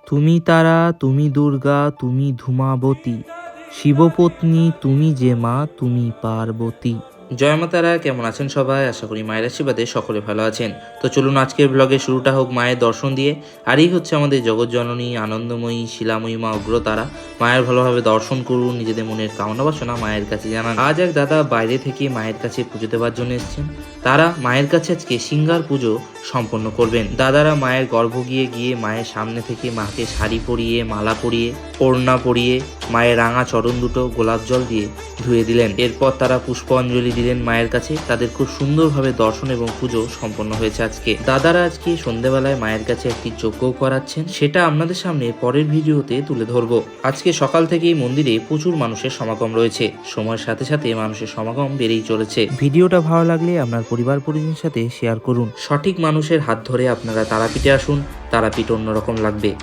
তুমি তারা, তুমি দুর্গা, তুমি ধূমাবতী, শিবপত্নী তুমি যে মা, তুমি পার্বতী। জয় মা তারা, কেমন আছেন সবাই? আশা করি মায়ের আশীর্বাদে সকলে ভালো আছেন। তো চলুন আজকের ব্লগে শুরুটা হোক মায়ের দর্শন দিয়ে। আর এই হচ্ছে আমাদের জগৎজননী, আনন্দময়ী, শিলাময়ী মা উগ্রতারা। মায়ের ভালোভাবে দর্শন করুন, নিজেদের মনের কামনা বাসনা মায়ের কাছে জানান। আজ এক দাদা বাইরে থেকে মায়ের কাছে পুজো দেওয়ার জন্য এসেছেন। তারা মায়ের কাছে আজকে সিঙ্গার পুজো সম্পন্ন করবেন। দাদারা মায়ের গর্ভ গিয়ে মায়ের সামনে থেকে মাকে শাড়ি পরিয়ে, মালা পরিয়ে, ওড়না পরিয়ে মায়ের রাঙা চরণ দুটো গোলাপ জল দিয়ে ধুয়ে দিলেন। এরপর তারা পুষ্পাঞ্জলি দিলেন মায়ের কাছে। তাদের খুব সুন্দরভাবে দর্শন এবং পুজো সম্পন্ন হয়েছে আজকে। দাদারা আজকে সন্ধ্যেবেলায় মায়ের কাছে একটি যজ্ঞ করাচ্ছেন, সেটা আপনাদের সামনে পরের ভিডিওতে তুলে ধরবো। আজকে সকাল থেকেই মন্দিরে প্রচুর মানুষের সমাগম রয়েছে। সময়ের সাথে সাথে মানুষের সমাগম বেড়েই চলেছে। ভিডিওটা ভালো লাগলে আপনার পরিবার পরিজনের সাথে শেয়ার করুন। সঠিক মানুষের হাত ধরে আপনারা তারাপীঠে আসুন, তারাপীঠ অন্যরকম লাগবে।